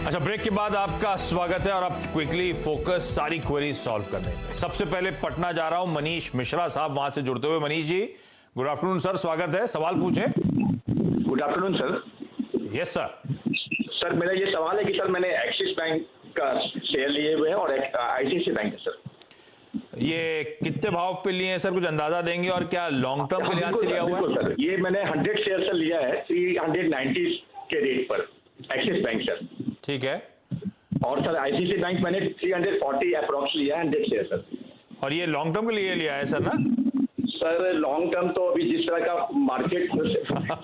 अच्छा, ब्रेक के बाद आपका स्वागत है और आप क्विकली फोकस सारी क्वेरीज सॉल्व करने में। सबसे पहले पटना जा रहा हूं, मनीष मिश्रा साहब वहां से जुड़ते हुए। Manish ji, good afternoon sir, स्वागत है। सवाल पूछें। Good afternoon sir. Yes sir. Sir मेरा ये सवाल है कि सर मैंने एक्सिस बैंक का शेयर लिए हुए हैं और एक आईसीआईसीआई बैंक है सर। ये कितने भाव पे लिए हैं सर, कुछ अंदाजा देंगे? और क्या लॉन्ग टर्म के लिहाज से लिया हुआ है? सर ये मैंने 100 शेयर से लिया है 390 के रेट पर, एक्सिस बैंक सर। ठीक है। और सर आईसीआईसीआई बैंक मैंने 340 अप्रोक्स लिया है 100 शेयर सर। और ये लॉन्ग टर्म के लिए लिया है सर ना? सर लॉन्ग टर्म तो अभी जिस तरह का मार्केट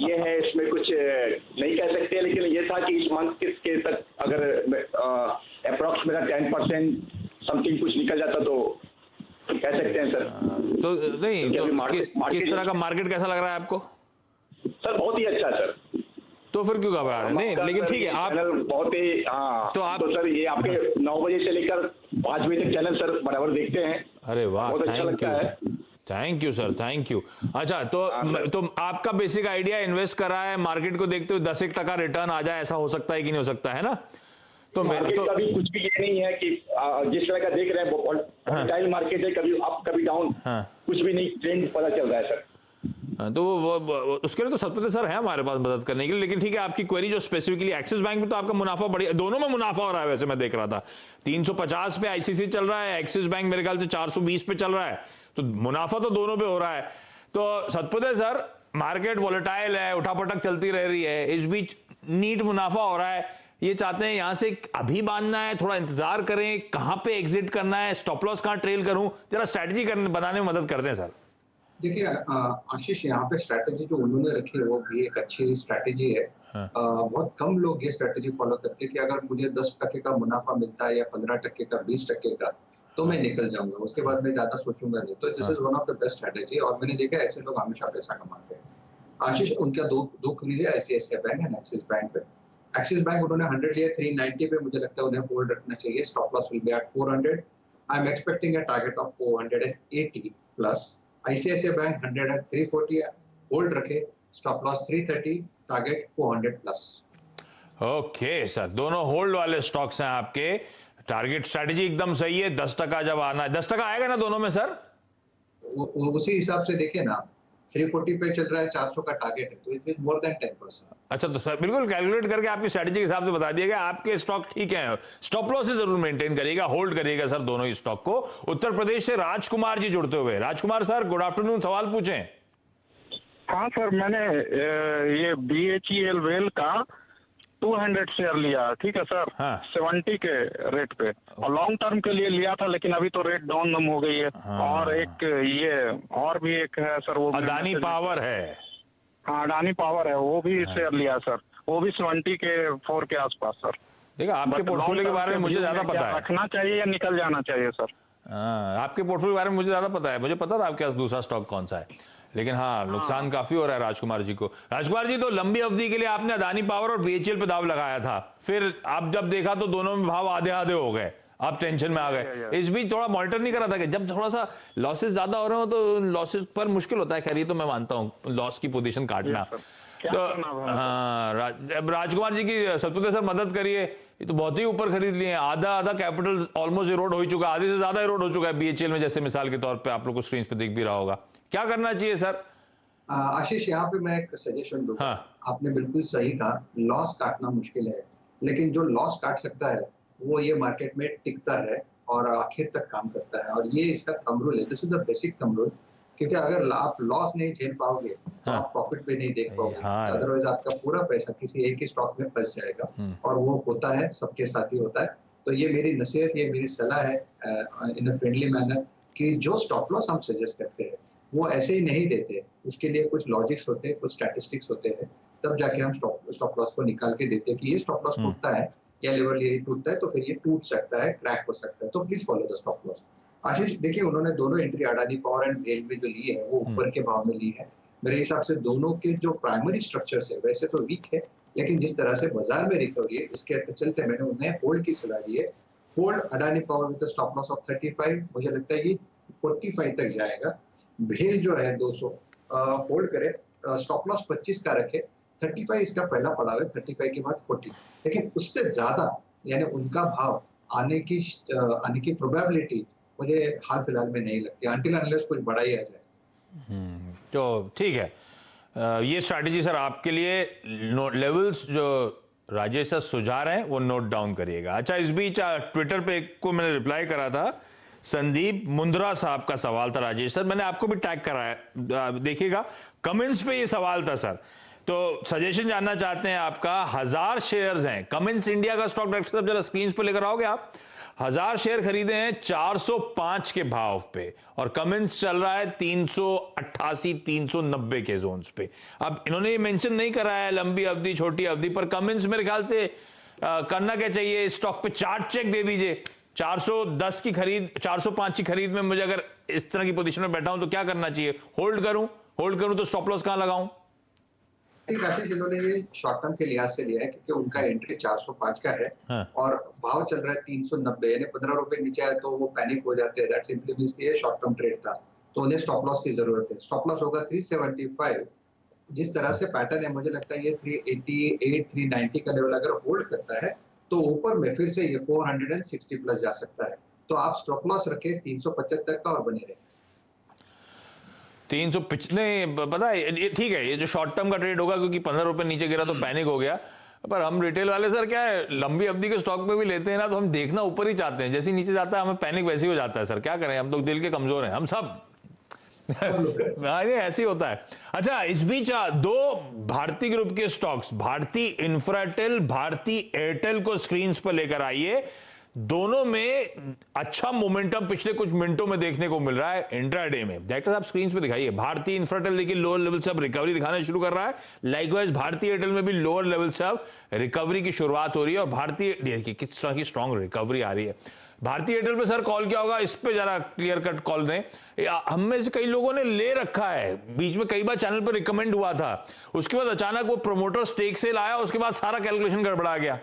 ये है इसमें कुछ नहीं कह सकते, लेकिन ये था कि इस मंथ के तक अगर अप्रोक्स मेरा 10% समथिंग कुछ निकल जाता तो कह सकते हैं सर। तो नहीं तो किस तरह का मार्केट कैसा लग रहा है आपको? सर बहुत ही अच्छा सर। तो फिर क्यों घबरा रहे हैं? नहीं लेकिन ठीक है, आप बहुत ही तो आप सर ये आपके 9 बजे से लेकर 5 बजे तक चैनल सर बराबर देखते हैं। अरे वाह, बहुत अच्छा लगता है। Thank you sir, thank you. अच्छा तो आपका बेसिक आइडिया इन्वेस्ट करा है, मार्केट को देखते हुए 10-1% रिटर्न आ जाए, ऐसा हो सकता है कि नहीं हो सकता है ना? तो मार्केट का भी कुछ भी ये नहीं है कि जिस तरह का देख रहे हैं वोलेटाइल मार्केट है, कभी अप कभी डाउन, कुछ भी नहीं, ट्रेंड पता चल रहा है सर। तो वो उसके लिए तो सतपति सर है हमारे पास मदद करने के लिए। लेकिन ठीक है, आपकी क्वेरी जो स्पेसिफिकली एक्सिस बैंक में, तो आपका मुनाफा बढ़िया, दोनों में मुनाफा हो रहा है। वैसे मैं देख रहा था 350 पे आईसीसी चल रहा है, एक्सिस बैंक मेरे ख्याल से 420 पे चल रहा है, तो मुनाफा तो दोनों पे हो रहा है। तो सतपति सर, मार्केट वोलेटाइल है, उठापटक चलती रह रही है, इस बीच नीट मुनाफा हो रहा है, ये चाहते हैं यहां से अभी बांधना है, थोड़ा इंतजार करें, कहां पे एग्जिट करना है, स्टॉप लॉस कहां ट्रेल करूं, जरा स्ट्रैटेजी बनाने में मदद करते हैं सर। देखिए आशीष, यहाँ पे स्ट्रैटेजी जो उन्होंने रखी है वो भी एक अच्छी स्ट्रैटेजी है। हाँ। बहुत कम लोग ये स्ट्रैटेजी फॉलो करते हैं कि अगर मुझे 10% का मुनाफा मिलता है या 15% का, 20% का, तो मैं निकल जाऊंगा, उसके बाद मैं ज्यादा सोचूंगा नहीं। तो this is one of the best strategy, और मैंने देखा ऐसे लोग हमेशा पैसा कमाते हैं। आशीष, उनका दो क्रीज है, ICICI bank and axis bank पे। एक्सिस बैंक उन्होंने 100 लिया 390 पे, मुझे लगता है उन्हें होल्ड रखना चाहिए। Stop loss will be at 400। I am expecting a target of 480 plus. ICICI bank 100 है, 340 होल्ड रखे, stop loss 330, target 400 plus. Okay sir, दोनों होल्ड वाले स्टॉक्स हैं आपके। टारगेट स्ट्रैटेजी एकदम सही है। 10% जब आना है, 10% आएगा ना दोनों में सर? उसी हिसाब से देखिए ना, 340 पे चल रहा है, 400 का टारगेट है, तो इट इज मोर देन 10%। अच्छा, तो सर बिल्कुल कैलकुलेट करके आपकी स्ट्रैटेजी के हिसाब से बता दिया गया। आपके स्टॉक ठीक है, स्टॉप लॉस से जरूर मेंटेन करिएगा, होल्ड करिएगा सर दोनों ही स्टॉक को। उत्तर प्रदेश से राजकुमार जी जुड़ते हुए। राजकुमार सर, गुड आफ्टरनून, सवाल पूछें। हाँ सर, मैंने ये BHEL वेल का 200 शेयर लिया, ठीक है सर। हाँ। 70 के रेट पे, और लॉन्ग टर्म के लिए लिया था, लेकिन अभी तो रेट डाउन हो गई है। हाँ। और एक ये और भी एक है सर, वो अदानी पावर है। हाँ, अडानी पावर है, वो भी शेयर लिया सर, वो भी 70 के 4 के आसपास सर। देखा, आपके पोर्टफोलियो के बारे में मुझे ज्यादा पता है। रखना चाहिए या निकल जाना चाहिए सर? आपके पोर्टफोलियो के बारे में मुझे ज्यादा पता है। मुझे पता था आपके पास दूसरा स्टॉक कौन सा है, लेकिन हाँ, नुकसान काफी हो रहा है राजकुमार जी को। राजकुमार जी, तो लंबी अवधि के लिए आपने अदानी पावर और BHEL पे दाव लगाया था, फिर आप जब देखा तो दोनों में भाव आधे आधे हो गए, आप टेंशन में आ गए। इस बीच थोड़ा मॉनिटर नहीं करा था कि जब थोड़ा सा लॉसेस ज्यादा हो रहे हो तो लॉसेस पर मुश्किल होता है? खैर ये तो मैं मानता हूँ, लॉस की पोजीशन काटना। तो हाँ, राजकुमार जी की सतपति सर मदद करिए। ये तो बहुत ही ऊपर खरीद लिए हैं, आधा कैपिटल ऑलमोस्ट इरोड हो चुका है, आधे से ज्यादा इरोड हो चुका है BHEL में, जैसे मिसाल के तौर पे आप लोग को स्क्रीन पे दिख भी रहा होगा। क्या करना चाहिए सर? आशीष, यहाँ पे मैं एक सजेशन दूंगा। हाँ। आपने बिल्कुल सही कहा, लॉस काटना मुश्किल है, लेकिन जो लॉस काट सकता है वो ये मार्केट में टिकता है और आखिर तक काम करता है, और ये इसका थंब रूल है। This is the basic thumb rule, क्योंकि अगर आप लॉस नहीं झेल पाओगे तो आप प्रॉफिट भी नहीं देख पाओगे। अदरवाइज आपका पूरा पैसा किसी एक ही स्टॉक में फंस जाएगा, और वो होता है, सबके साथ ही होता है। तो ये मेरी नसीहत, ये मेरी सलाह है इन अ फ्रेंडली मैनर, कि जो स्टॉप लॉस हम सजेस्ट करते हैं वो ऐसे ही नहीं देते, उसके लिए कुछ लॉजिक्स होते हैं, कुछ स्टैटिस्टिक्स होते हैं, तब जाके हम स्टॉप लॉस को निकाल के देते हैं कि ये स्टॉप लॉस टूटता है या लेवल ये टूटता है तो फिर ये टूट सकता है, क्रैक हो सकता है, तो please follow the stop loss. Ashish, देखिए उन्होंने दोनों entry Adani power and BHEL में जो ली है वो ऊपर के भाव में ली है। मेरे हिसाब से दोनों के जो प्राइमरी स्ट्रक्चर्स है वैसे तो वीक है, लेकिन जिस तरह से बाजार में रिकवरी है इसके चलते मैंने उन्हें होल्ड की सलाह दी है। Hold Adani power with stop loss of 35, मुझे लगता है ये 45 तक जाएगा। BHEL जो है 200 होल्ड करे, स्टॉप लॉस 25 का रखे, 35 इसका पहला पड़ाव है, 35 के बाद 40, लेकिन उससे ज्यादा यानी उनका भाव आने की प्रोबेबिलिटी मुझे हाल फिलहाल में नहीं लगती, अनटिल अनलेस कुछ बड़ा ही आ जाए। तो ठीक है, ये स्ट्रैटेजी सर आपके लिए लेवल्स जो राजेश सर सुझा रहे हैं वो नोट डाउन करिएगा। अच्छा, इस बीच ट्विटर पे एक को मैंने रिप्लाई करा था, संदीप मुंद्रा साहब का सवाल था राजेश सर, मैंने आपको भी टैग कराया, देखिएगा कमेंट्स पे ये सवाल था सर। तो सजेशन जानना चाहते हैं आपका, 1000 शेयर्स हैं, कमेंट्स इंडिया का स्टॉक डायरेक्टर साहब जरा स्क्रीन पे लेकर आओगे आप। 1000 शेयर खरीदे हैं 405 के भाव पे और कमेंट्स चल रहा है 388 390 के जोन्स पे। अब इन्होंने ये मेंशन नहीं करा है लंबी अवधि छोटी अवधि, पर कमेंट्स मेरे ख्याल से करना क्या चाहिए, स्टॉक पे चार्ट चेक दे दीजिए। 410 की खरीद, 405 की खरीद में मुझे अगर इस तरह की पोजीशन में बैठा हूं तो क्या करना चाहिए, होल्ड करूं तो स्टॉप लॉस कहां लगाऊं? काफी जिन्होंने ये शॉर्ट टर्म के लिहाज से लिया है क्योंकि उनका एंट्री 405 का है हाँ। और भाव चल रहा है 390, यानी 15 रुपए नीचे आए तो वो पैनिक हो जाते हैं। दैट सिंपली मींस कि ये शॉर्ट टर्म ट्रेड था, तो उन्हें स्टॉप लॉस की जरूरत है। स्टॉप लॉस होगा 375। जिस तरह से पैटर्न है मुझे लगता है ये 388 390 का लेवल अगर होल्ड करता है तो ऊपर में फिर से ये 460 प्लस जा सकता है। तो आप स्टॉप लॉस रखें 375 का और बने रहे। 300 पिछले पता है, ठीक है, ये जो शॉर्ट टर्म का ट्रेड होगा क्योंकि 15 रुपए नीचे गिरा तो पैनिक हो गया, पर हम रिटेल वाले सर क्या है, लंबी अवधि के स्टॉक में भी लेते हैं ना तो हम देखना ऊपर ही चाहते हैं, जैसे नीचे जाता है हमें पैनिक वैसे ही हो जाता है सर, क्या करें, हम तो दिल के कमजोर हैं हम सब। ऐसे ही होता है। अच्छा, इस बीच 2 भारतीय ग्रुप के स्टॉक्स, भारती इंफ्राटेल, भारती एयरटेल को स्क्रीन पर लेकर आइए। दोनों में अच्छा मोमेंटम पिछले कुछ मिनटों में देखने को मिल रहा है इंट्राडे में। डायरेक्टर साहब स्क्रीन पे दिखाइए, भारतीय इंफ्राटेल देखिए लोअर लेवल से अब रिकवरी दिखाना शुरू कर रहा है, लाइकवाइज भारतीय एयरटेल में भी लोअर लेवल से अब रिकवरी की शुरुआत हो रही है और भारतीय देखिए किस तरह की स्ट्रॉन्ग रिकवरी आ रही है। भारतीय एयरटेल पे सर कॉल क्या होगा, इस पे जरा क्लियर कट कॉल दें। हम में से कई लोगों ने ले रखा है, बीच में कई बार चैनल पर रिकमेंड हुआ था, उसके बाद अचानक वो प्रोमोटर स्टेक सेल आया, उसके बाद सारा कैलकुलेशन गड़बड़ा गया।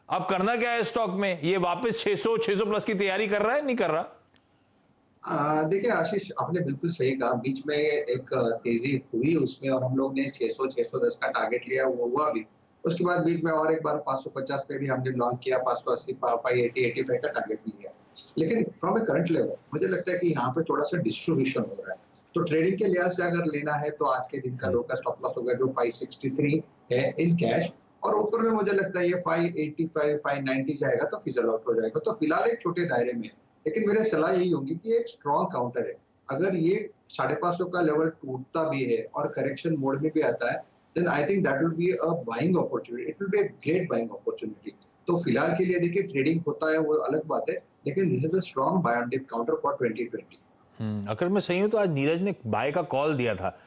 अब करना क्या है स्टॉक में, ये वापस 600 प्लस की तैयारी कर रहा है, नहीं कर रहा? देखिए आशीष, आपने बिल्कुल सही कहा, बीच में एक तेजी हुई उसमें और हम लोग ने 600-610 का टारगेट लिया, वो हुआ भी। उसके बाद बीच में और एक बार 550 पे भी हमने लॉन्च किया, 580 580 85 का टारगेट भी लिया। लेकिन फ्रॉम ए करंट लेवल मुझे लगता है कि यहाँ पे थोड़ा सा डिस्ट्रीब्यूशन हो रहा है, तो ट्रेडिंग के लिहाज से अगर लेना है तो आज के दिन का लो का स्टॉप लॉस होगा जो 563 है इन कैश, और ऊपर में मुझे लगता है ये 585 590 जाएगा तो फिजल आउट हो जाएगा। तो फिलहाल एक छोटे दायरे में, लेकिन मेरी सलाह यही होगी कि एक स्ट्रॉन्ग काउंटर है, अगर ये 550 का लेवल टूटता भी है और करेक्शन मोड में भी आता है, then I think that will be a buying opportunity, it will be a great buying opportunity. तो फिलहाल के लिए देखिए ट्रेडिंग होता है वो अलग बात है, लेकिन this is a strong buy on dip counter for 2020। अगर मैं सही हूं तो आज नीरज ने बाय का कॉल दिया था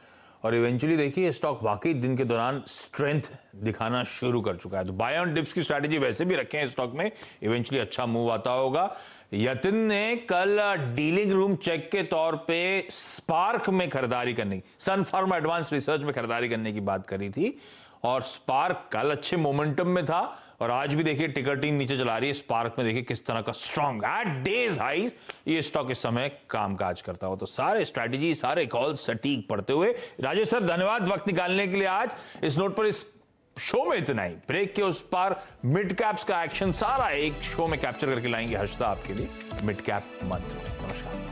और इवेंचुअली देखिए स्टॉक वाकई दिन के दौरान स्ट्रेंथ दिखाना शुरू कर चुका है। तो बाय ऑन डिप्स की स्ट्रैटेजी वैसे भी रखें स्टॉक में, इवेंचुअली अच्छा मूव आता होगा। यतिन ने कल डीलिंग रूम चेक के तौर पे स्पार्क में खरीदारी करने की, सन फार्मा एडवांस रिसर्च में खरीदारी करने की बात करी थी और स्पार्क कल अच्छे मोमेंटम में था और आज भी देखिए टिकर टीम नीचे चला रही है। स्पार्क में देखिए किस तरह का स्ट्रॉन्ग एट डेज हाइज ये स्टॉक इस समय कामकाज करता हो। तो सारे स्ट्रैटेजी सारे कॉल सटीक पड़ते हुए, राजेश सर धन्यवाद वक्त निकालने के लिए आज इस नोट पर। इस शो में इतना ही, ब्रेक के उस पार मिड कैप्स का एक्शन सारा एक शो में कैप्चर करके लाएंगे हर्षदा आपके लिए, मिड कैप मंत्र। नमस्कार।